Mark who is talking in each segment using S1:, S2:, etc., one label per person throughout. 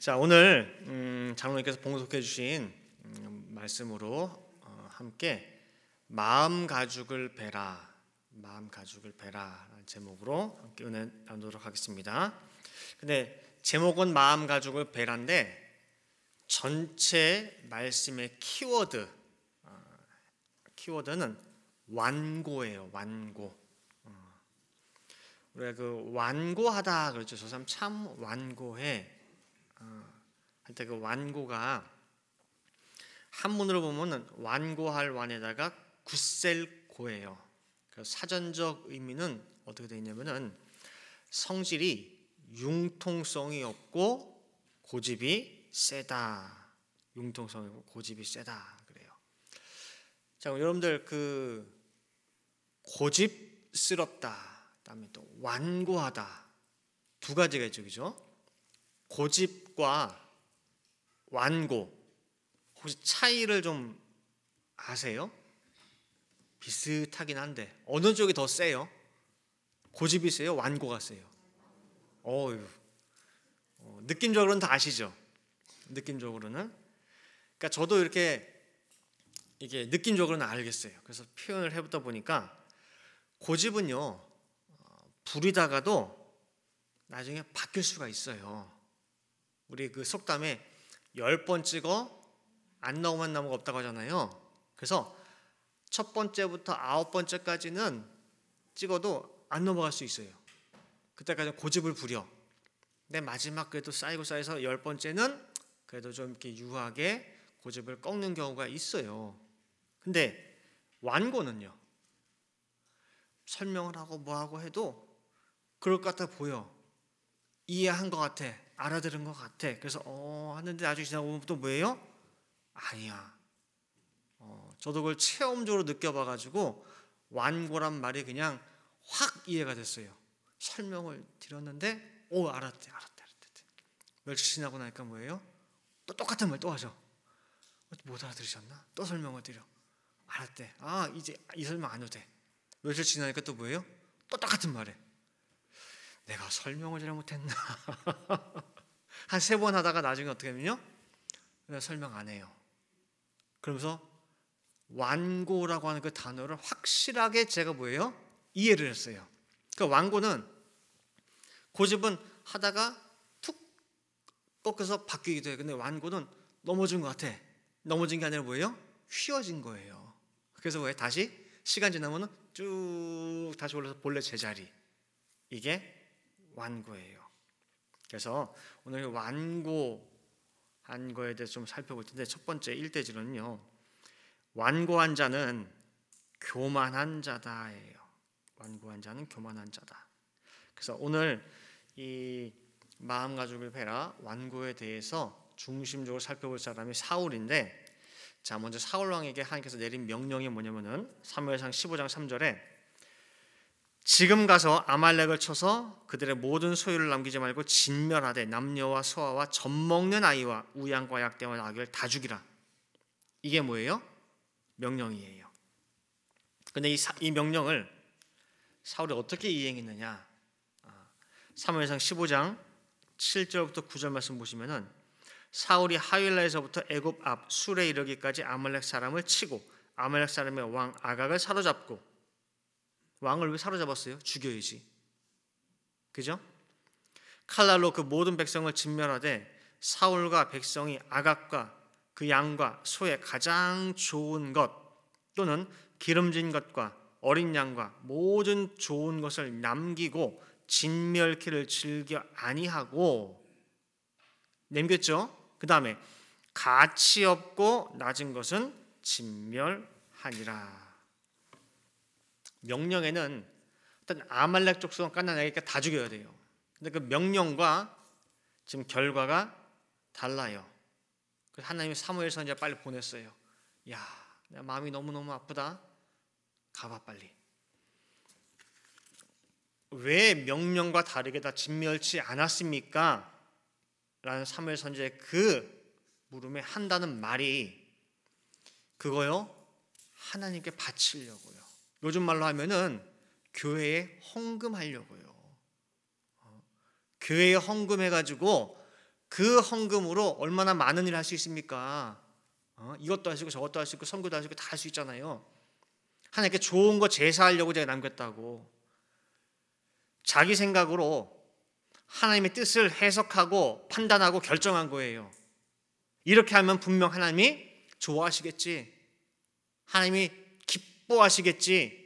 S1: 자, 오늘 장로님께서 봉독해 주신 말씀으로 함께 마음 가죽을 베라, 마음 가죽을 베라라는 제목으로 함께 은혜 나누도록 하겠습니다. 근데 제목은 마음 가죽을 베라인데 전체 말씀의 키워드는 완고예요. 완고. 우리가 그 완고하다 그렇죠. 저 사람 참 완고해. 할 때 그 완고가 한문으로 보면은 완고할 완에다가 굳셀 고예요. 그래서 사전적 의미는 어떻게 되어 있냐면은 성질이 융통성이 없고 고집이 세다. 융통성이 없고 고집이 세다 그래요. 자, 여러분들 그 고집스럽다, 그다음에 또 완고하다 두 가지가 있죠, 그죠? 고집과 완고 혹시 차이를 좀 아세요? 비슷하긴 한데 어느 쪽이 더 세요? 고집이 세요? 완고가 세요? 느낌적으로는 다 아시죠? 느낌적으로는. 그러니까 저도 이게 느낌적으로는 알겠어요. 그래서 표현을 해보다 보니까 고집은요 부리다가도 나중에 바뀔 수가 있어요. 우리 그 속담에 10번 찍어 안 나오면 나무가 없다고 하잖아요. 그래서 첫 번째부터 9번째까지는 찍어도 안 넘어갈 수 있어요. 그때까지 고집을 부려. 근데 마지막 그래도 쌓여서 10번째는 그래도 좀 이렇게 유하게 고집을 꺾는 경우가 있어요. 근데 완고는요, 설명을 하고 뭐하고 해도 그럴 것 같아 보여. 이해한 것 같아. 알아들은 것 같아. 그래서 하는데 나중에 지나고 보면 또 뭐예요? 아니야. 저도 그걸 체험적으로 느껴봐가지고 완고란 말이 그냥 확 이해가 됐어요. 설명을 드렸는데 알았대. 며칠 지나고 나니까 뭐예요? 또 똑같은 말 또 하죠. 못 알아들으셨나? 또 설명을 드려. 알았대. 이제 이 설명 안 해도 돼. 며칠 지나니까 또 뭐예요? 또 똑같은 말에. 내가 설명을 잘못했나? 한 3번 하다가 나중에 어떻게 하면요? 설명 안 해요. 그러면서 완고라고 하는 그 단어를 확실하게 제가 뭐예요? 이해를 했어요. 그러니까 완고는 고집은 하다가 툭 꺾여서 바뀌기도 해요. 근데 완고는 넘어진 것 같아. 넘어진 게 아니라 뭐예요? 휘어진 거예요. 그래서 왜 다시 시간 지나면은 쭉 다시 올라서 본래 제자리. 이게 완고예요. 그래서 오늘 완고한 거에 대해서 좀 살펴볼 텐데 첫 번째 1대지는요. 완고한 자는 교만한 자다예요. 완고한 자는 교만한 자다. 그래서 오늘 이 마음 가죽을 베라 완고에 대해서 중심적으로 살펴볼 사람이 사울인데, 자, 먼저 사울 왕에게 하나님께서 내린 명령이 뭐냐면은 사무엘상 15장 3절에 지금 가서 아말렉을 쳐서 그들의 모든 소유를 남기지 말고 진멸하되 남녀와 소아와 젖먹는 아이와 우양과 약대와 나귀를 다 죽이라. 이게 뭐예요? 명령이에요. 근데 이 명령을 사울이 어떻게 이행했느냐? 사무엘상 15장 7절부터 9절 말씀 보시면은 사울이 하윌라에서부터 애굽 앞 술에 이르기까지 아말렉 사람을 치고 아말렉 사람의 왕 아각을 사로잡고, 왕을 왜 사로잡았어요? 죽여야지. 그죠? 칼날로 그 모든 백성을 진멸하되 사울과 백성이 아각과 그 양과 소의 가장 좋은 것 또는 기름진 것과 어린 양과 모든 좋은 것을 남기고 진멸키를 즐겨 아니하고, 남겼죠? 그 다음에 가치 없고 낮은 것은 진멸하니라. 명령에는 일단 아말렉 족속은 깐나내니까 다 죽여야 돼요. 근데 그 명령과 지금 결과가 달라요. 그래서 하나님이 사무엘 선지자 빨리 보냈어요. 야, 내 마음이 너무너무 아프다. 가봐 빨리. 왜 명령과 다르게 다 진멸치 않았습니까? 라는 사무엘 선지자의 그 물음에 한다는 말이 그거요, 하나님께 바치려고요. 요즘 말로 하면은 교회에 헌금하려고요. 교회에 헌금해가지고 그 헌금으로 얼마나 많은 일을 할 수 있습니까? 이것도 하시고 저것도 하시고 선교도 하시고 다 할 수 있잖아요. 하나님께 좋은 거 제사하려고 제가 남겼다고. 자기 생각으로 하나님의 뜻을 해석하고 판단하고 결정한 거예요. 이렇게 하면 분명 하나님이 좋아하시겠지. 하나님이 기뻐하시겠지.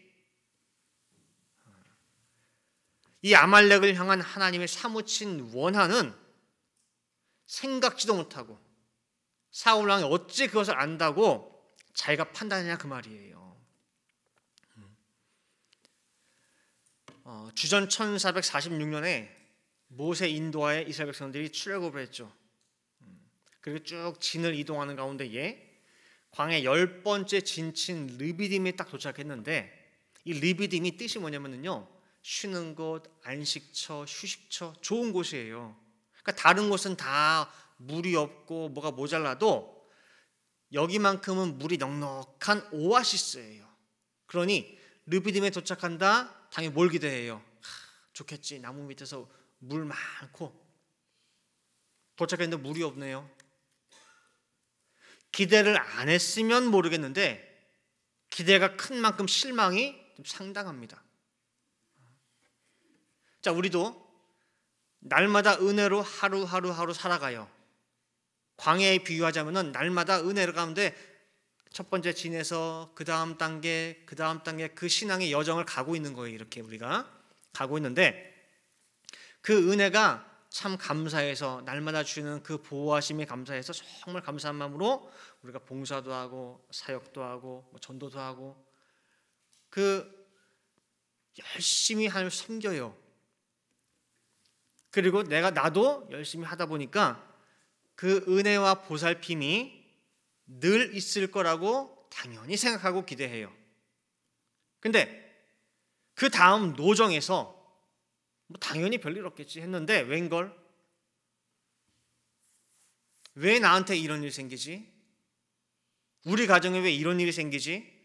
S1: 이 아말렉을 향한 하나님의 사무친 원한은 생각지도 못하고 사울 왕이 어찌 그것을 안다고 자기가 판단하냐 그 말이에요. 주전 1446년에 모세 인도하에 이스라엘 백성들이 출애굽을 했죠. 그리고 쭉 진을 이동하는 가운데에 광해 10번째 진친 르비딤에 딱 도착했는데, 이 르비딤이 뜻이 뭐냐면요, 쉬는 곳, 안식처, 휴식처, 좋은 곳이에요. 그러니까 다른 곳은 다 물이 없고 뭐가 모자라도 여기만큼은 물이 넉넉한 오아시스예요. 그러니 르비딤에 도착한다, 당연히 뭘 기대해요? 좋겠지, 나무 밑에서 물 많고. 도착했는데 물이 없네요. 기대를 안 했으면 모르겠는데 기대가 큰 만큼 실망이 좀 상당합니다. 자, 우리도 날마다 은혜로 하루하루 살아가요. 광야에 비유하자면은 날마다 은혜를 가운데 첫 번째 진에서 그 다음 단계 그 신앙의 여정을 가고 있는 거예요. 이렇게 우리가 가고 있는데 그 은혜가 참 감사해서 날마다 주는 그 보호하심에 감사해서 정말 감사한 마음으로 우리가 봉사도 하고 사역도 하고 전도도 하고 그 열심히 하나님을 섬겨요. 그리고 나도 열심히 하다 보니까 그 은혜와 보살핌이 늘 있을 거라고 당연히 생각하고 기대해요. 근데 그 다음 노정에서 당연히 별일 없겠지 했는데 웬걸? 왜 나한테 이런 일이 생기지? 우리 가정에 왜 이런 일이 생기지?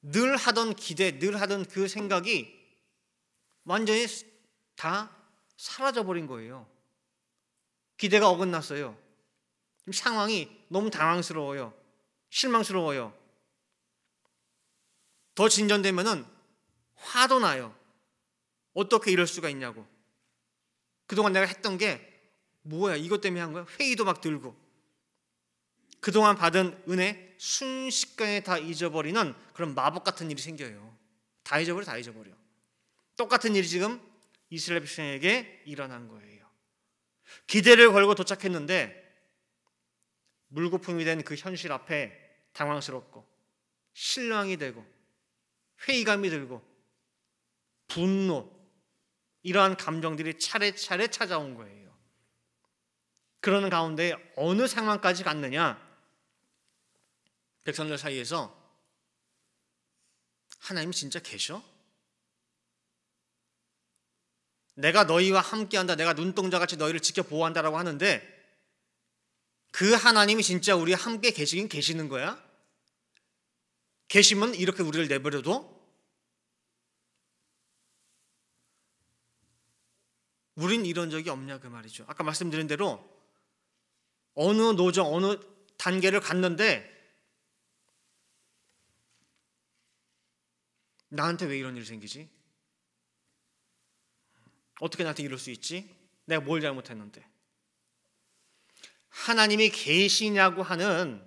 S1: 늘 하던 기대, 늘 하던 그 생각이 완전히 다 사라져버린 거예요. 기대가 어긋났어요. 지금 상황이 너무 당황스러워요. 실망스러워요. 더 진전되면은 화도 나요. 어떻게 이럴 수가 있냐고. 그동안 내가 했던 게 뭐야, 이것 때문에 한 거야? 회의도 막 들고. 그동안 받은 은혜 순식간에 다 잊어버리는 그런 마법 같은 일이 생겨요. 다 잊어버려. 똑같은 일이 지금 이스라엘 백성에게 일어난 거예요. 기대를 걸고 도착했는데 물거품이 된 그 현실 앞에 당황스럽고 실망이 되고 회의감이 들고 분노, 이러한 감정들이 차례차례 찾아온 거예요. 그러는 가운데 어느 상황까지 갔느냐? 백성들 사이에서 하나님 진짜 계셔? 내가 너희와 함께한다, 내가 눈동자같이 너희를 지켜 보호한다라고 하는데 그 하나님이 진짜 우리와 함께 계시긴 계시는 거야? 계시면 이렇게 우리를 내버려둬? 우린 이런 적이 없냐 그 말이죠. 아까 말씀드린 대로 어느 노정, 어느 단계를 갔는데 나한테 왜 이런 일이 생기지? 어떻게 나한테 이럴 수 있지? 내가 뭘 잘못했는데? 하나님이 계시냐고 하는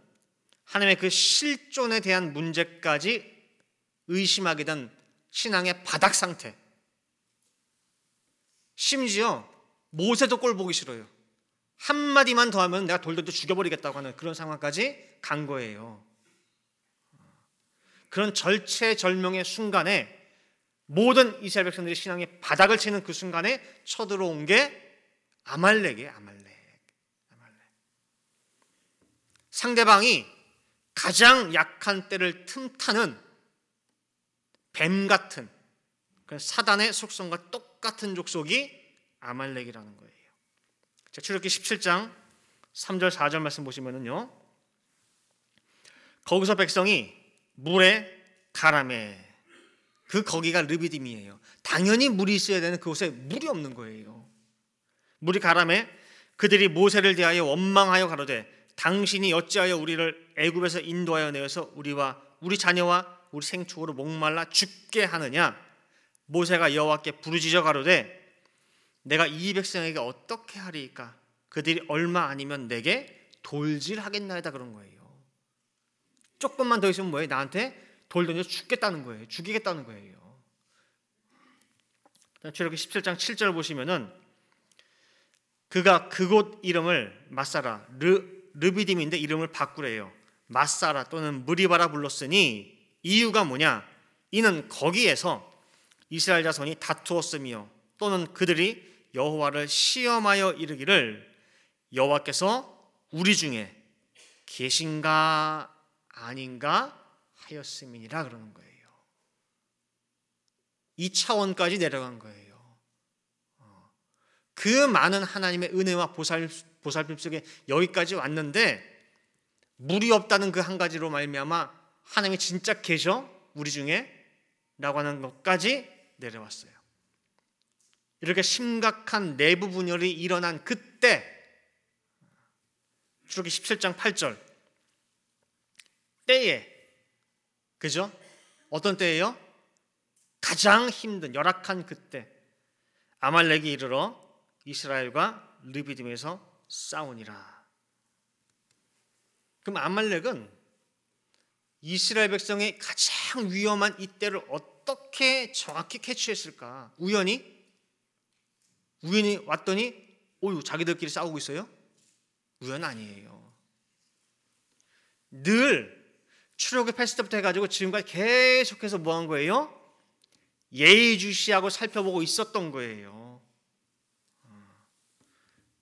S1: 하나님의 그 실존에 대한 문제까지 의심하게 된 신앙의 바닥 상태. 심지어 모세도 꼴 보기 싫어요. 한마디만 더 하면 내가 돌돌 죽여버리겠다고 하는 그런 상황까지 간 거예요. 그런 절체절명의 순간에 모든 이스라엘 백성들이 신앙의 바닥을 치는 그 순간에 쳐들어온 게 아말렉이에요. 상대방이 가장 약한 때를 틈타는 뱀 같은 그런 사단의 속성과 똑같은 족속이 아말렉이라는 거예요. 자, 출애굽기 17장 3절 4절 말씀 보시면은요, 거기서 백성이 물에 가라매, 거기가 르비딤이에요. 당연히 물이 있어야 되는 그곳에 물이 없는 거예요. 물이 가라매 그들이 모세를 대하여 원망하여 가로되 당신이 어찌하여 우리를 애굽에서 인도하여 내어서 우리와 우리 자녀와 우리 생축으로 목말라 죽게 하느냐. 모세가 여호와께 부르짖어 가로되 내가 이 백성에게 어떻게 하리이까. 그들이 얼마 아니면 내게 돌질하겠나이다 그런 거예요. 조금만 더 있으면 뭐예요? 나한테 돌 던져 죽겠다는 거예요. 죽이겠다는 거예요. 출애굽기 17장 7절 보시면은 그가 그곳 이름을 마사라 르비딤인데 이름을 바꾸래요. 마사라 또는 무리바라 불렀으니 이유가 뭐냐? 이는 거기에서 이스라엘 자손이 다투었으며 또는 그들이 여호와를 시험하여 이르기를 여호와께서 우리 중에 계신가 아닌가 하였음이니라 그러는 거예요. 이 차원까지 내려간 거예요. 그 많은 하나님의 은혜와 보살핌 속에 여기까지 왔는데 물이 없다는 그 한 가지로 말미암아 하나님이 진짜 계셔 우리 중에 라고 하는 것까지 내려왔어요. 이렇게 심각한 내부 분열이 일어난 그때 출애굽기 17장 8절 때에 그죠? 어떤 때예요? 가장 힘든 열악한 그때 아말렉이 이르러 이스라엘과 르비딤에서 싸우니라. 그럼 아말렉은 이스라엘 백성의 가장 위험한 이때를 어떻게 정확히 캐치했을까? 우연히 왔더니 자기들끼리 싸우고 있어요? 우연 아니에요. 늘 출애굽기 8때부터 해가지고 지금까지 계속해서 뭐 한 거예요? 예의주시하고 살펴보고 있었던 거예요.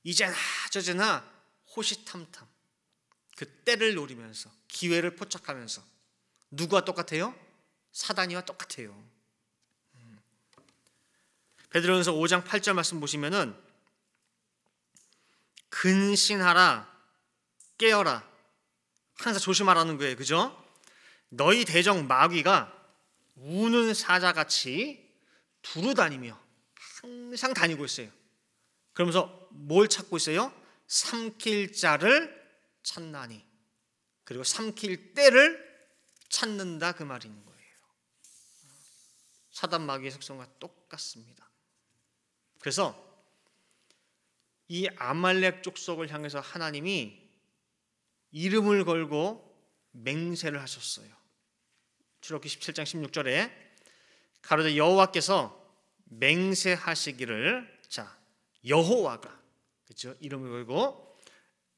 S1: 이제나 저제나 호시탐탐 그 때를 노리면서 기회를 포착하면서 누구와 똑같아요? 사단이와 똑같아요. 베드로전서 5장 8절 말씀 보시면은 근신하라 깨어라 항상 조심하라는 거예요. 그죠? 너희 대적 마귀가 우는 사자같이 두루다니며 항상 다니고 있어요. 그러면서 뭘 찾고 있어요? 삼킬 자를 찾나니 그리고 삼킬 때를 찾는다 그 말이 있는 거예요. 사단 마귀의 속성과 똑같습니다. 그래서 이 아말렉 족속을 향해서 하나님이 이름을 걸고 맹세를 하셨어요. 출애굽기 17장 16절에 가로되 여호와께서 맹세하시기를 여호와가 그렇죠? 이름을 걸고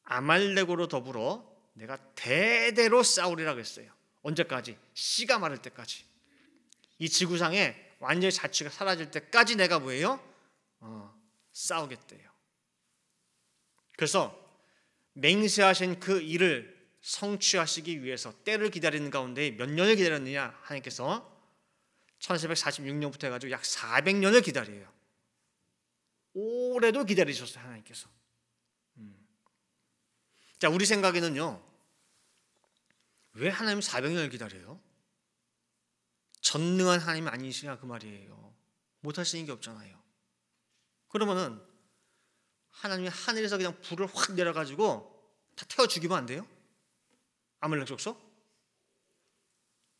S1: 아말렉으로 더불어 내가 대대로 싸우리라고 했어요. 언제까지? 씨가 마를 때까지. 이 지구상에 완전히 자취가 사라질 때까지 내가 뭐예요? 싸우겠대요. 그래서 맹세하신 그 일을 성취하시기 위해서 때를 기다리는 가운데 몇 년을 기다렸느냐? 하나님께서 1446년부터 해가지고 약 400년을 기다려요. 오래도 기다리셨어요. 하나님께서. 자, 우리 생각에는요, 왜 하나님 400년을 기다려요? 전능한 하나님 아니시냐 그 말이에요. 못하시는 게 없잖아요. 그러면은 하나님이 하늘에서 그냥 불을 확 내려가지고 다 태워 죽이면 안 돼요? 아말렉 족속?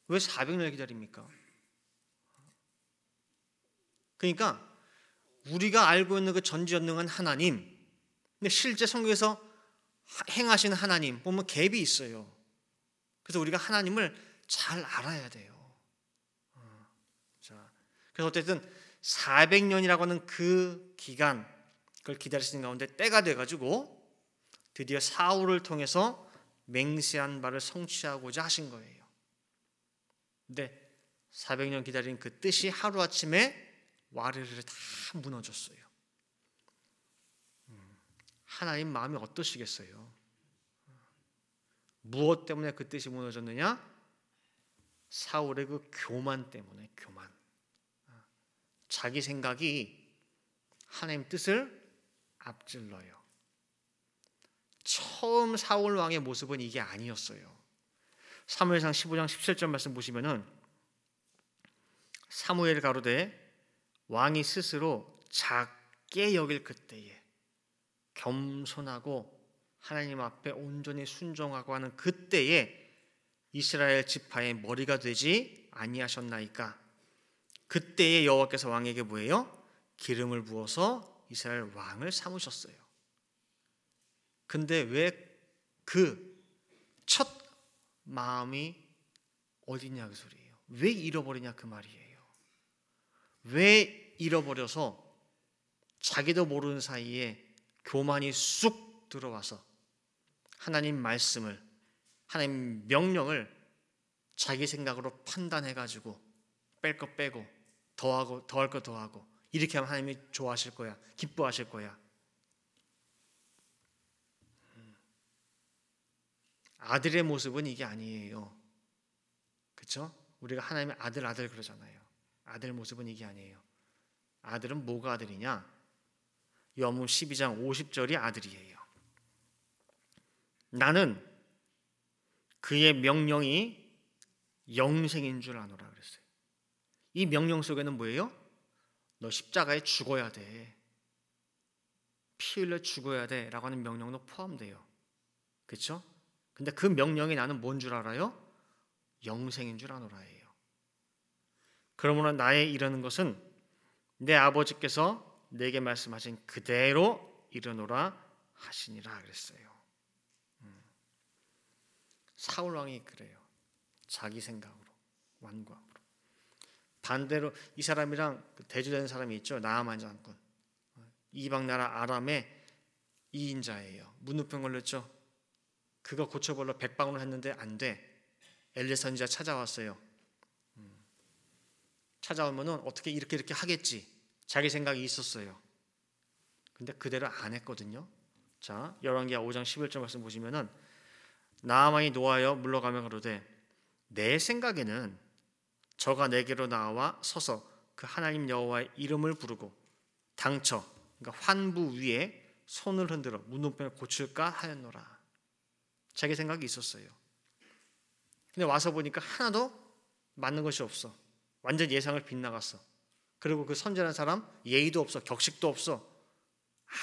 S1: 왜 400년을 기다립니까? 그러니까 우리가 알고 있는 그 전지전능한 하나님, 근데 실제 성경에서 행하시는 하나님 보면 갭이 있어요. 그래서 우리가 하나님을 잘 알아야 돼요. 자, 그래서 어쨌든 400년이라고 하는 그 기간, 그걸 기다리시는 가운데 때가 돼가지고 드디어 사울을 통해서 맹세한 바를 성취하고자 하신 거예요. 근데 400년 기다린 그 뜻이 하루아침에 와르르 다 무너졌어요. 하나님 마음이 어떠시겠어요? 무엇 때문에 그 뜻이 무너졌느냐? 사울의 그 교만 때문에. 교만. 자기 생각이 하나님 뜻을 앞질러요. 처음 사울 왕의 모습은 이게 아니었어요. 사무엘상 15장 17절 말씀 보시면은 사무엘 가로되 왕이 스스로 작게 여길 그때에 겸손하고 하나님 앞에 온전히 순종하고 하는 그때에 이스라엘 지파의 머리가 되지 아니하셨나이까. 그때에 여호와께서 왕에게 뭐예요? 기름을 부어서 이스라엘 왕을 삼으셨어요. 근데 왜 그 첫 마음이 어디냐 그 소리예요. 왜 잃어버리냐 그 말이에요. 왜 잃어버려서 자기도 모르는 사이에 교만이 쑥 들어와서 하나님 말씀을, 하나님 명령을 자기 생각으로 판단해가지고 뺄 거 빼고 더하고 더할 거 더하고 이렇게 하면 하나님이 좋아하실 거야, 기뻐하실 거야. 아들의 모습은 이게 아니에요. 그렇죠? 우리가 하나님의 아들 그러잖아요. 아들 모습은 이게 아니에요. 아들은 뭐가 아들이냐? 요한복음 12장 50절이 아들이에요. 나는 그의 명령이 영생인 줄 아노라 그랬어요. 이 명령 속에는 뭐예요? 너 십자가에 죽어야 돼. 피 흘려 죽어야 돼 라고 하는 명령도 포함돼요. 그렇죠? 근데 그 명령이 나는 뭔 줄 알아요? 영생인 줄 아노라예요. 그러므로 나의 이르는 것은 내 아버지께서 내게 말씀하신 그대로 이르노라 하시니라 그랬어요. 사울 왕이 그래요. 자기 생각으로, 완고함으로. 반대로 이 사람이랑 대조되는 사람이 있죠. 나아만 장군. 이방 나라 아람의 2인자예요. 문우병 걸렸죠. 그거 고쳐보려 백방으로 했는데 안 돼. 엘리 선지자 찾아왔어요. 찾아오면은 어떻게 이렇게 하겠지. 자기 생각이 있었어요. 근데 그대로 안 했거든요. 자, 열왕기하 5장 11절 말씀 보시면은 나아만이 노하여 물러가며 가로되 내 생각에는 저가 내게로 나와 서서 그 하나님 여호와의 이름을 부르고 당처, 그러니까 환부 위에 손을 흔들어 문둥병을 고칠까 하였노라. 자기 생각이 있었어요. 근데 와서 보니까 하나도 맞는 것이 없어. 완전 예상을 빗나갔어. 그리고 그 선지자라는 사람 예의도 없어, 격식도 없어,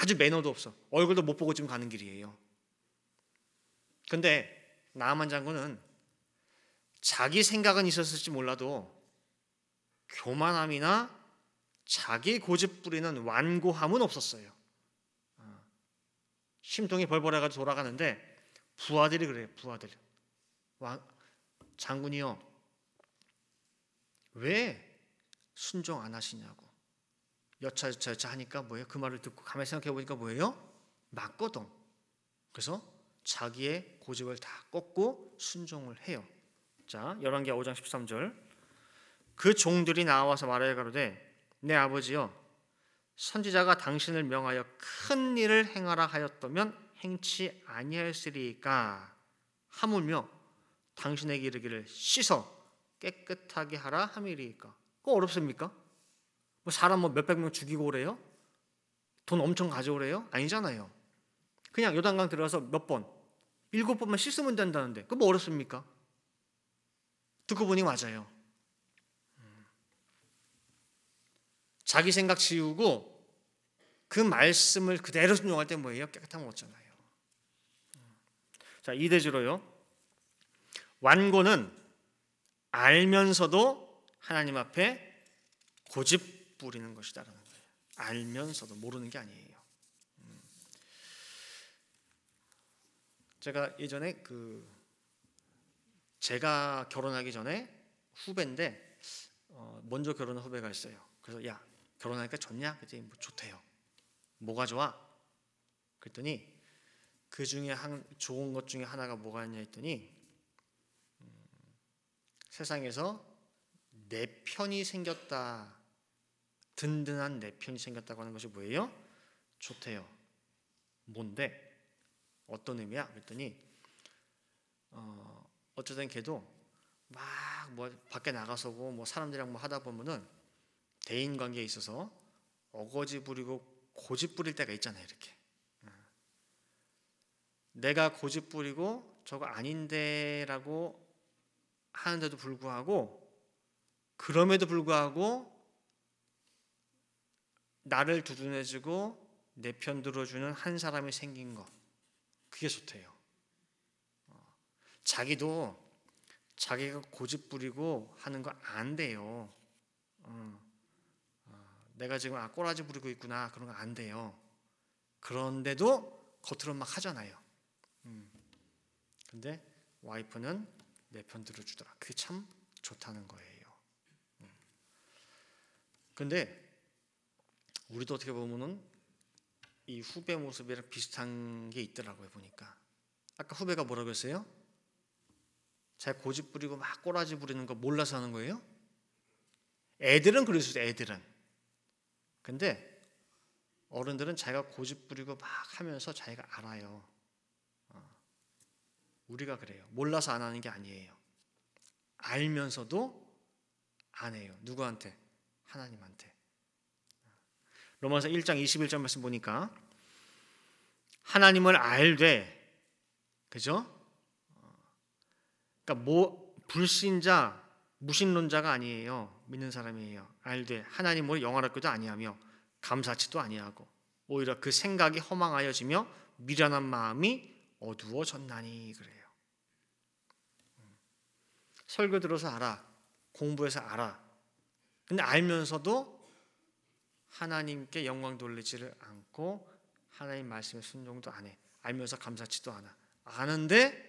S1: 아주 매너도 없어. 얼굴도 못 보고 지금 가는 길이에요. 근데 나아만 장군은 자기 생각은 있었을지 몰라도 교만함이나 자기 고집 부리는 완고함은 없었어요. 심통이 벌벌해가지고 돌아가는데 부하들이 그래요. 부하들. 장군이요. 왜 순종 안 하시냐고. 여차 하니까 뭐예요? 그 말을 듣고 가만히 생각해 보니까 뭐예요? 맞거든. 그래서 자기의 고집을 다 꺾고 순종을 해요. 자, 열왕기하 5장 13절. 그 종들이 나와서 말하여 가로되 내 아버지여 선지자가 당신을 명하여 큰 일을 행하라 하였다면 행치 아니하였으리까 하물며 당신에게 이르기를 씻어 깨끗하게 하라 함이리까. 그거 어렵습니까? 뭐 사람 몇백 명 죽이고 오래요? 돈 엄청 가져오래요? 아니잖아요. 그냥 요단강 들어가서 몇 번, 7번만 씻으면 된다는데 그거 뭐 어렵습니까? 듣고 보니 맞아요. 자기 생각 지우고 그 말씀을 그대로 순종할 때 뭐예요? 깨끗함을 얻잖아요. 자, 이대주로요. 완고는 알면서도 하나님 앞에 고집 부리는 것이다라는 거예요. 알면서도, 모르는 게 아니에요. 제가 예전에 제가 결혼하기 전에 후배인데 먼저 결혼한 후배가 있어요. 그래서 야, 결혼하니까 좋냐? 그랬더니 뭐 좋대요. 뭐가 좋아? 그랬더니 그 중에 좋은 것 중에 하나가 뭐가 있냐 했더니 세상에서 내 편이 생겼다. 든든한 내 편이 생겼다고 하는 것이 뭐예요? 좋대요. 뭔데? 어떤 의미야? 그랬더니 어쩌든 걔도 막 뭐 밖에 나가서고 뭐 사람들이랑 뭐 하다 보면은 대인 관계에 있어서 어거지 부리고 고집 부릴 때가 있잖아요. 이렇게 내가 고집 부리고 저거 아닌데라고 하는데도 불구하고 그럼에도 불구하고 나를 두둔해주고 내 편 들어주는 한 사람이 생긴 거, 그게 좋대요. 자기도 자기가 고집 부리고 하는 거 안 돼요. 내가 지금 꼬라지 부리고 있구나, 그런 거 안 돼요. 그런데도 겉으로 막 하잖아요. 근데 와이프는 내 편 들어주더라. 그게 참 좋다는 거예요. 근데 우리도 어떻게 보면은 이 후배 모습이랑 비슷한 게 있더라고요. 보니까 아까 후배가 뭐라고 했어요? 자기 고집 부리고 막 꼬라지 부리는 거 몰라서 하는 거예요? 애들은 그럴 수 있어요. 애들은. 근데 어른들은 자기가 고집 부리고 막 하면서 자기가 알아요. 우리가 그래요. 몰라서 안 하는 게 아니에요. 알면서도 안 해요. 누구한테? 하나님한테. 로마서 1장 21절 말씀 보니까 하나님을 알되, 그죠? 그러니까 불신자, 무신론자가 아니에요. 믿는 사람이에요. 알되 하나님을 영화롭게도 아니하며 감사치도 아니하고 오히려 그 생각이 허망하여지며 미련한 마음이 어두워졌나니 그래요. 설교 들어서 알아. 공부해서 알아. 근데 알면서도 하나님께 영광 돌리지를 않고 하나님 말씀에 순종도 안 해. 알면서 감사치도 않아. 아는데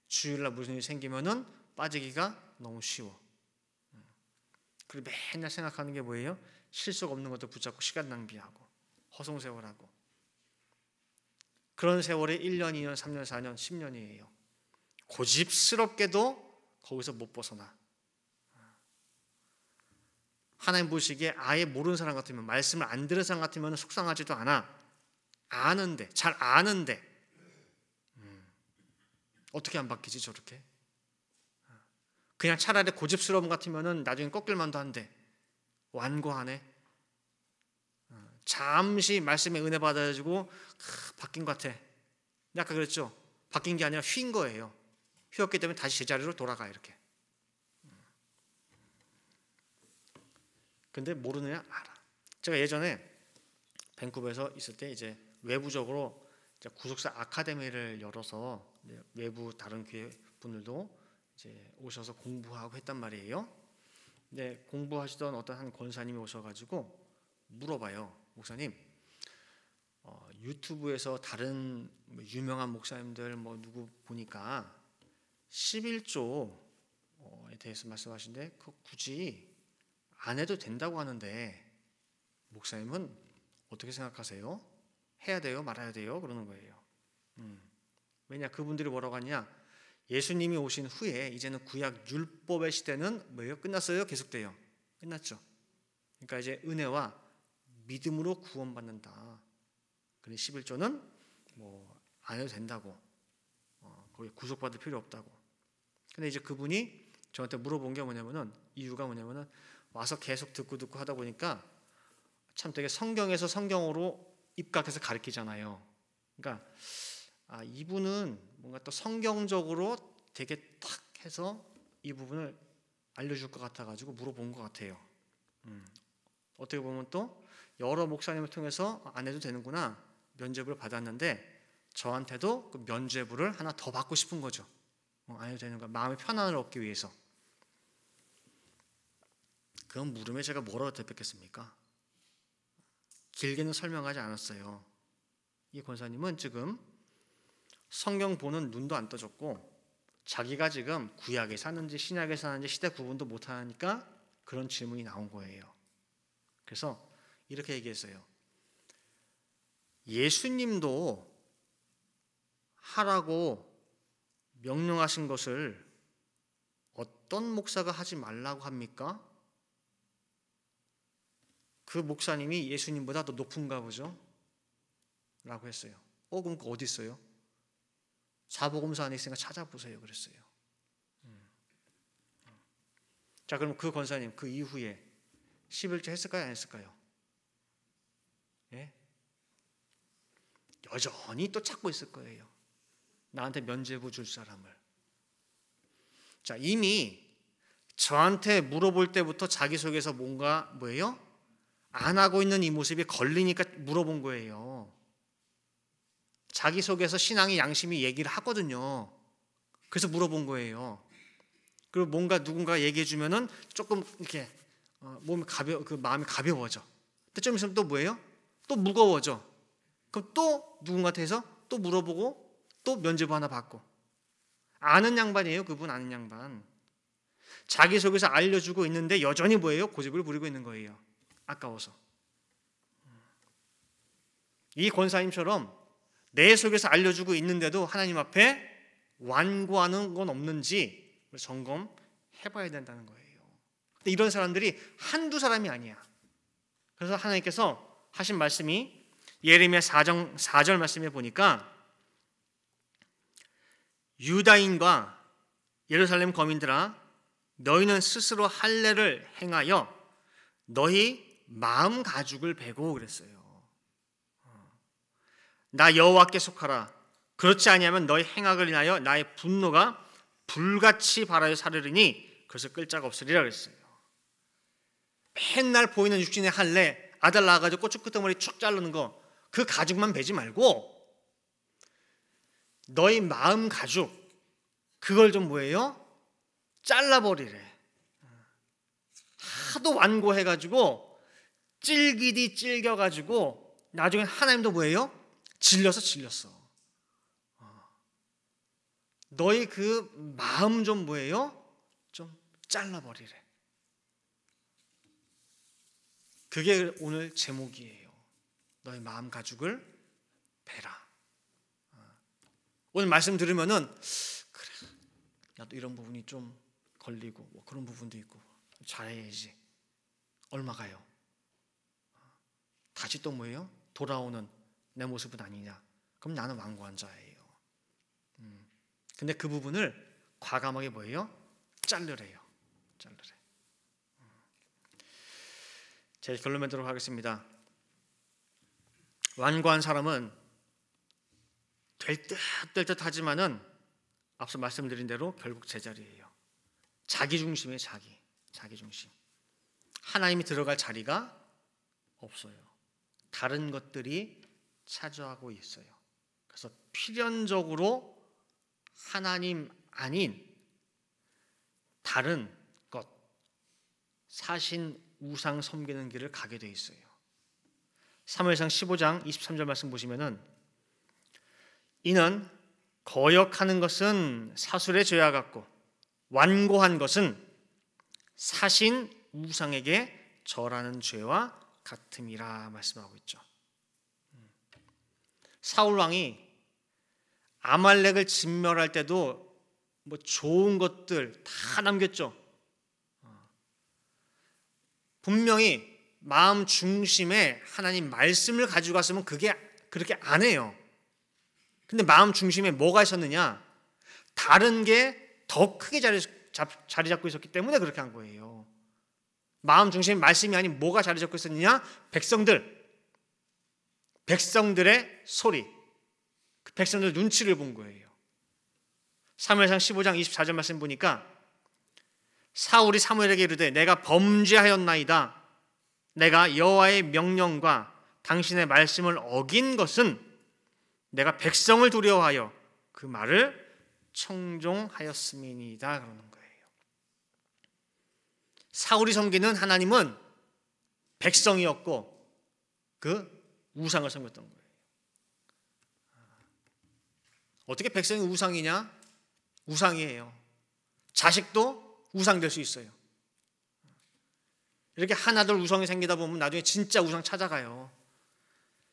S1: 주일날 무슨 일이 생기면은 빠지기가 너무 쉬워. 그리고 맨날 생각하는 게 뭐예요? 실속 없는 것도 붙잡고 시간 낭비하고 허송세월하고. 그런 세월이 1년, 2년, 3년, 4년, 10년이에요. 고집스럽게도 거기서 못 벗어나. 하나님 보시기에 아예 모르는 사람 같으면, 말씀을 안 들은 사람 같으면 속상하지도 않아. 아는데, 잘 아는데 어떻게 안 바뀌지 저렇게? 그냥 차라리 고집스러움 같으면 나중에 꺾일 만도 한데 완고하네. 잠시 말씀에 은혜 받아가지고 바뀐 것 같아. 근데 아까 그랬죠? 바뀐 게 아니라 휜 거예요. 휘었기 때문에 다시 제자리로 돌아가 이렇게. 근데 모르는 애 알아. 제가 예전에 밴쿠버에서 있을 때 이제 외부적으로 이제 구속사 아카데미를 열어서 외부 다른 교회 분들도 이제 오셔서 공부하고 했단 말이에요. 근데 공부하시던 어떤 한 권사님이 오셔가지고 물어봐요. 목사님, 유튜브에서 다른 유명한 목사님들 뭐 누구 보니까 11조에 대해서 말씀하시는데 그 굳이 안 해도 된다고 하는데 목사님은 어떻게 생각하세요? 해야 돼요? 말아야 돼요? 그러는 거예요. 왜냐, 그분들이 뭐라고 하냐, 예수님이 오신 후에 이제는 구약 율법의 시대는 뭐예요? 끝났어요? 계속돼요? 끝났죠. 그러니까 이제 은혜와 믿음으로 구원받는다. 그래 11조는 뭐 안 해도 된다고, 거기 구속받을 필요 없다고. 근데 이제 그분이 저한테 물어본 게 뭐냐면은, 이유가 뭐냐면은 와서 계속 듣고 하다 보니까 참 되게 성경에서 성경으로 입각해서 가르치잖아요. 그러니까 이분은 뭔가 또 성경적으로 되게 탁 해서 이 부분을 알려줄 것 같아가지고 물어본 것 같아요. 어떻게 보면 또 여러 목사님을 통해서 안 해도 되는구나 면죄부를 받았는데 저한테도 그 면죄부를 하나 더 받고 싶은 거죠. 안 해도 되는가, 마음의 편안을 얻기 위해서. 그건 물음에 제가 뭐라고 대답했겠습니까? 길게는 설명하지 않았어요. 이 권사님은 지금 성경 보는 눈도 안 떠졌고 자기가 지금 구약에 사는지 신약에 사는지 시대 구분도 못하니까 그런 질문이 나온 거예요. 그래서 이렇게 얘기했어요. 예수님도 하라고 명령하신 것을 어떤 목사가 하지 말라고 합니까? 그 목사님이 예수님보다 더 높은가 보죠? 라고 했어요. 그럼 그 어디 있어요? 사복음서 안에 있으니까 찾아보세요. 그랬어요. 자, 그럼 그 권사님 그 이후에 11조 했을까요? 안 했을까요? 예? 여전히 또 찾고 있을 거예요. 나한테 면죄부 줄 사람을. 자, 이미 저한테 물어볼 때부터 자기소개서 뭔가 뭐예요? 안 하고 있는 이 모습이 걸리니까 물어본 거예요. 자기 속에서 신앙의 양심이 얘기를 하거든요. 그래서 물어본 거예요. 그리고 뭔가 누군가 얘기해 주면은 조금 이렇게 마음이 가벼워져. 근데 좀 있으면 또 뭐예요? 또 무거워져. 그럼 또 누군가한테 해서 또 물어보고 또 면죄부 하나 받고. 아는 양반이에요. 그분 아는 양반. 자기 속에서 알려주고 있는데 여전히 뭐예요? 고집을 부리고 있는 거예요. 아까워서. 이 권사님처럼 내 속에서 알려주고 있는데도 하나님 앞에 완고하는 건 없는지 점검해봐야 된다는 거예요. 근데 이런 사람들이 한두 사람이 아니야. 그래서 하나님께서 하신 말씀이 예레미야 4절 말씀에 보니까 유다인과 예루살렘 거민들아 너희는 스스로 할례를 행하여 너희 마음 가죽을 베고 그랬어요. 나 여호와께 속하라. 그렇지 아니하면 너희 행악을 인하여 나의 분노가 불같이 발하여 사르리니 그래서 끌자가 없으리라 그랬어요. 맨날 보이는 육신의 할례, 아들 낳아가지고 고추끄덩머리 축 자르는 거, 그 가죽만 베지 말고 너희 마음 가죽 그걸 좀 뭐예요? 잘라버리래. 하도 완고해가지고 찔기디 찔겨가지고 나중에 하나님도 뭐예요? 질렸어. 너희 그 마음 좀 뭐예요? 좀 잘라버리래. 그게 오늘 제목이에요. 너희 마음 가죽을 베라. 오늘 말씀 들으면은 그래, 나도 이런 부분이 좀 걸리고 뭐 그런 부분도 있고 잘해야지. 얼마가요? 다시 또 뭐예요? 돌아오는 내 모습은 아니냐? 그럼 나는 완고한 자예요. 근데 그 부분을 과감하게 뭐예요? 자르래요. 제 결론 맺도록 하겠습니다. 완고한 사람은 될 듯 하지만은 앞서 말씀드린 대로 결국 제자리예요. 자기 중심이에요. 자기 중심. 하나님이 들어갈 자리가 없어요. 다른 것들이 차지하고 있어요. 그래서 필연적으로 하나님 아닌 다른 것, 사신 우상 섬기는 길을 가게 돼 있어요. 사무엘상 15장 23절 말씀 보시면은 이는 거역하는 것은 사술의 죄와 같고 완고한 것은 사신 우상에게 절하는 죄와 같음이라 말씀하고 있죠. 사울 왕이 아말렉을 진멸할 때도 뭐 좋은 것들 다 남겼죠. 분명히 마음 중심에 하나님 말씀을 가지고 갔으면 그게 그렇게 안 해요. 근데 마음 중심에 뭐가 있었느냐? 다른 게 더 크게 자리 잡고 있었기 때문에 그렇게 한 거예요. 마음 중심에 말씀이 아닌 뭐가 자리 잡고 있었느냐? 백성들의 소리, 그 백성들 눈치를 본 거예요. 사무엘상 15장 24절 말씀 보니까 사울이 사무엘에게 이르되 내가 범죄하였나이다. 내가 여호와의 명령과 당신의 말씀을 어긴 것은 내가 백성을 두려워하여 그 말을 청종하였음이니이다 그러는 거예요. 사울이 섬기는 하나님은 백성이었고 그 우상을 섬겼던 거예요. 어떻게 백성이 우상이냐? 우상이에요. 자식도 우상 될 수 있어요. 이렇게 하나둘 우상이 생기다 보면 나중에 진짜 우상 찾아가요.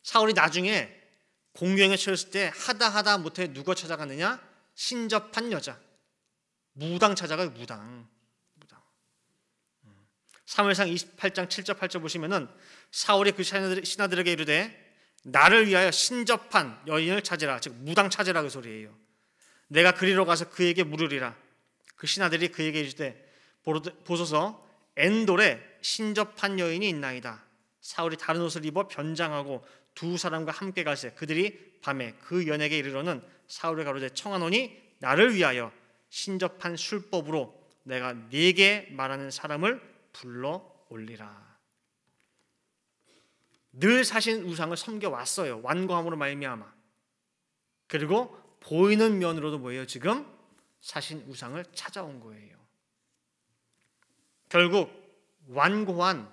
S1: 사울이 나중에 공경에 처했을 때 하다 못해 누가 찾아갔느냐? 신접한 여자, 무당 찾아가요. 무당. 사무엘상 28장 7절 8절 보시면은 사울이 그 신하들에게 이르되 나를 위하여 신접한 여인을 찾으라. 즉 무당 찾으라 그 소리예요. 내가 그리로 가서 그에게 물으리라. 그 신하들이 그에게 이르되 보소서 엔돌에 신접한 여인이 있나이다. 사울이 다른 옷을 입어 변장하고 두 사람과 함께 가세. 그들이 밤에 그 연에게 이르러는 사울을 가로되 청하노니 나를 위하여 신접한 술법으로 내가 네게 말하는 사람을 불러 올리라. 늘 사신 우상을 섬겨왔어요. 완고함으로 말미암아. 그리고 보이는 면으로도 뭐예요? 지금 사신 우상을 찾아온 거예요. 결국 완고한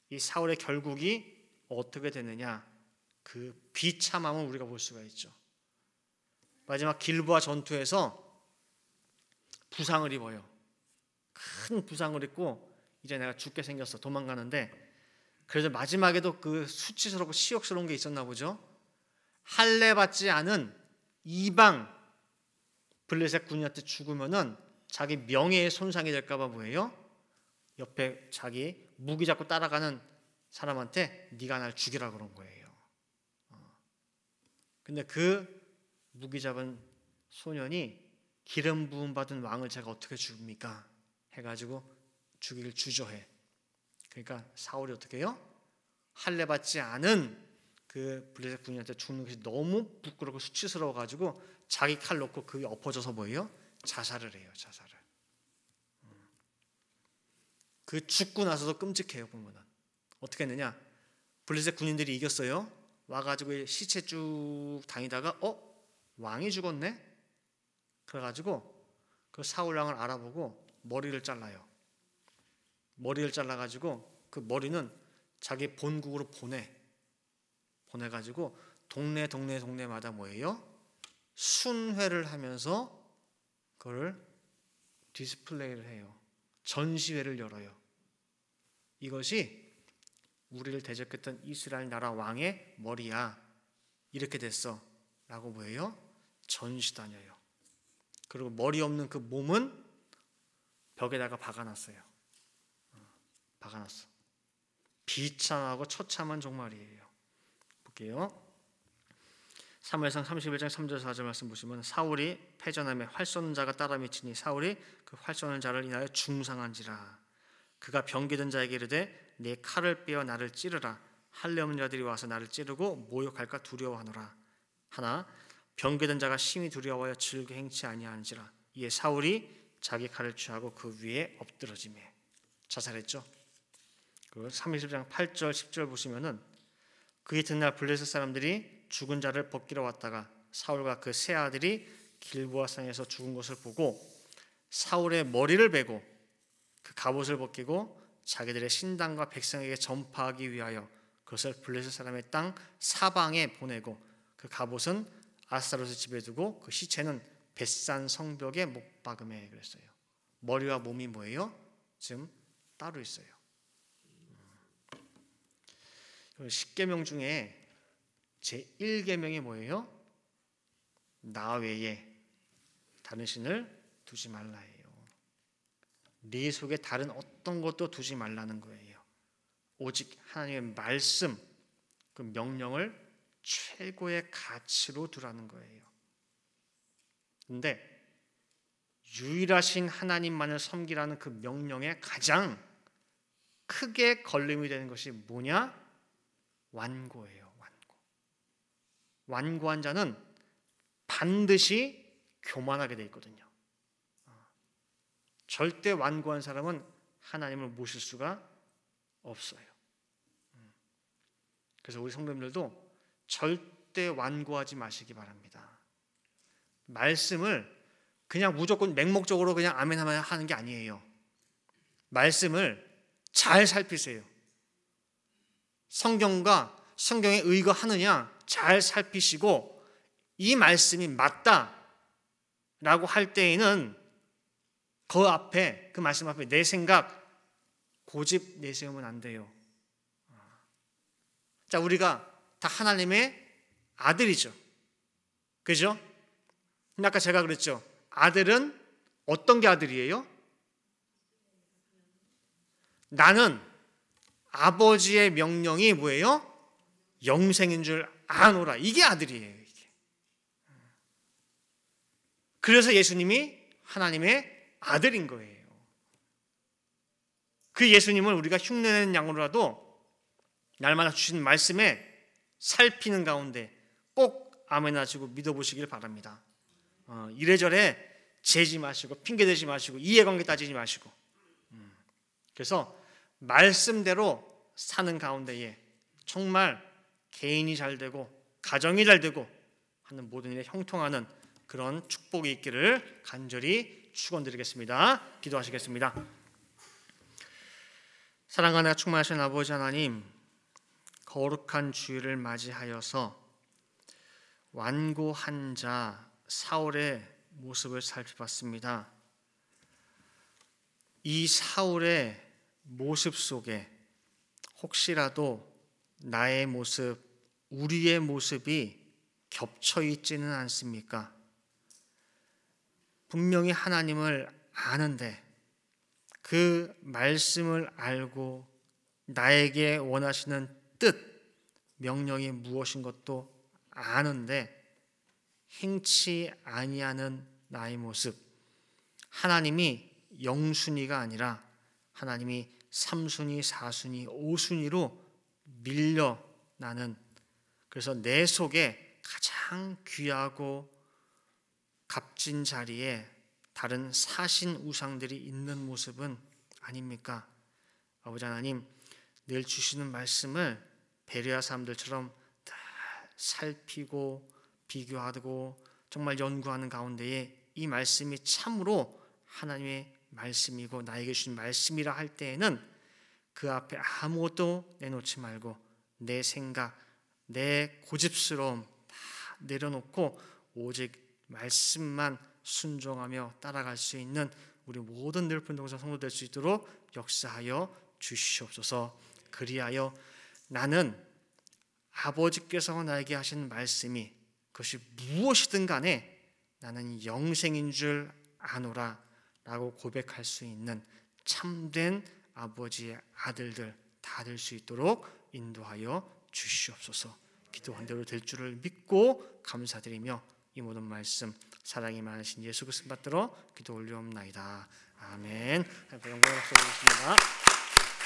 S1: 이 사울의 결국이 어떻게 되느냐, 그 비참함을 우리가 볼 수가 있죠. 마지막 길보아 전투에서 부상을 입어요. 큰 부상을 입고 이제 내가 죽게 생겼어, 도망가는데, 그래도 마지막에도 그 수치스럽고 시욕스러운 게 있었나 보죠. 할례 받지 않은 이방 블레셋 군인한테 죽으면은 자기 명예에 손상이 될까 봐 뭐예요? 옆에 자기 무기 잡고 따라가는 사람한테 네가 날 죽이라 그런 거예요. 근데 그 무기 잡은 소년이 기름 부음 받은 왕을 제가 어떻게 죽입니까? 해가지고 죽이길 주저해. 그러니까 사울이 어떻게 해요? 할례 받지 않은 그 블레셋 군인한테 죽는 것이 너무 부끄럽고 수치스러워가지고 자기 칼 놓고 그게 엎어져서 뭐예요? 자살을 해요. 자살을. 그 죽고 나서도 끔찍해요. 보면은 어떻게 했느냐? 블레셋 군인들이 이겼어요. 와가지고 시체 쭉 다니다가 왕이 죽었네? 그래가지고 그 사울 왕을 알아보고 머리를 잘라요. 머리를 잘라가지고 그 머리는 자기 본국으로 보내가지고 동네마다 뭐예요? 순회를 하면서 그걸 디스플레이를 해요. 전시회를 열어요. 이것이 우리를 대적했던 이스라엘 나라 왕의 머리야. 이렇게 됐어 라고 뭐예요? 전시 다녀요. 그리고 머리 없는 그 몸은 벽에다가 박아놨어요. 박아놨어. 비참하고 처참한 종말이에요. 볼게요. 사무엘상 31장 3절 4절 말씀 보시면 사울이 패전함에 활 쏘는 자가 따라 미치니 사울이 그 활 쏘는 자를 인하여 중상한지라. 그가 병기든 자에게 이르되 내 칼을 빼어 나를 찌르라. 할례 없는 자들이 와서 나를 찌르고 모욕할까 두려워하노라. 하나 병기든 자가 심히 두려워하여 즐겨 행치 아니하는지라. 이에 사울이 자기 칼을 취하고 그 위에 엎드러지매 자살했죠. 그 30장 8절 10절 보시면은 그 이튿날 블레셋 사람들이 죽은 자를 벗기러 왔다가 사울과 그 세 아들이 길보아 산에서 죽은 것을 보고 사울의 머리를 베고 그 갑옷을 벗기고 자기들의 신당과 백성에게 전파하기 위하여 그것을 블레셋 사람의 땅 사방에 보내고 그 갑옷은 아스타롯의 집에 두고 그 시체는 벳산 성벽에 못 박음해 그랬어요. 머리와 몸이 뭐예요? 지금 따로 있어요. 10계명 중에 제1계명이 뭐예요? 나 외에 다른 신을 두지 말라예요. 네 속에 다른 어떤 것도 두지 말라는 거예요. 오직 하나님의 말씀, 그 명령을 최고의 가치로 두라는 거예요. 근데 유일하신 하나님만을 섬기라는 그 명령에 가장 크게 걸림이 되는 것이 뭐냐? 완고예요. 완고한 자는 반드시 교만하게 돼 있거든요. 절대 완고한 사람은 하나님을 모실 수가 없어요. 그래서 우리 성도님들도 절대 완고하지 마시기 바랍니다. 말씀을 그냥 무조건 맹목적으로 그냥 아멘 하는 게 아니에요. 말씀을 잘 살피세요. 성경에 의거하느냐 잘 살피시고 이 말씀이 맞다라고 할 때에는 그 말씀 앞에 내 생각 고집 내세우면 안 돼요. 자, 우리가 다 하나님의 아들이죠. 그죠? 근데 아까 제가 그랬죠. 아들은 어떤 게 아들이에요? 나는 아버지의 명령이 뭐예요? 영생인 줄 아노라. 이게 아들이에요. 이게. 그래서 예수님이 하나님의 아들인 거예요. 그 예수님을 우리가 흉내내는 양으로라도 날마다 주신 말씀에 살피는 가운데 꼭 아멘 하시고 믿어보시길 바랍니다. 이래저래 재지 마시고 핑계대지 마시고 이해관계 따지지 마시고 그래서 말씀대로 사는 가운데에 정말 개인이 잘 되고 가정이 잘 되고 하는 모든 일에 형통하는 그런 축복이 있기를 간절히 축원드리겠습니다. 기도하시겠습니다. 사랑하나 충만하신 아버지 하나님, 거룩한 주일을 맞이하여서 완고한 자 사울의 모습을 살펴봤습니다. 이 사울의 모습 속에 혹시라도 나의 모습, 우리의 모습이 겹쳐 있지는 않습니까? 분명히 하나님을 아는데 그 말씀을 알고 나에게 원하시는 뜻, 명령이 무엇인 것도 아는데 행치 아니하는 나의 모습, 하나님이 영순위가 아니라 하나님이 3순위, 4순위, 5순위로 밀려나는, 그래서 내 속에 가장 귀하고 값진 자리에 다른 사신 우상들이 있는 모습은 아닙니까? 아버지 하나님, 늘 주시는 말씀을 베레아 사람들처럼 다 살피고 비교하고 정말 연구하는 가운데에 이 말씀이 참으로 하나님의 말씀이고 나에게 주신 말씀이라 할 때에는 그 앞에 아무것도 내놓지 말고 내 생각, 내 고집스러움 다 내려놓고 오직 말씀만 순종하며 따라갈 수 있는 우리 모든 늘픈 동산 성도 될 수 있도록 역사하여 주시옵소서. 그리하여 나는 아버지께서 나에게 하신 말씀이 그것이 무엇이든 간에 나는 영생인 줄 아노라 라고 고백할 수 있는 참된 아버지의 아들들 다 될 수 있도록 인도하여 주시옵소서. 기도한 대로 될 줄을 믿고 감사드리며 이 모든 말씀 사랑이 많으신 예수 그리스도 받들어 기도 올리옵나이다. 아멘. 영광을 받으시기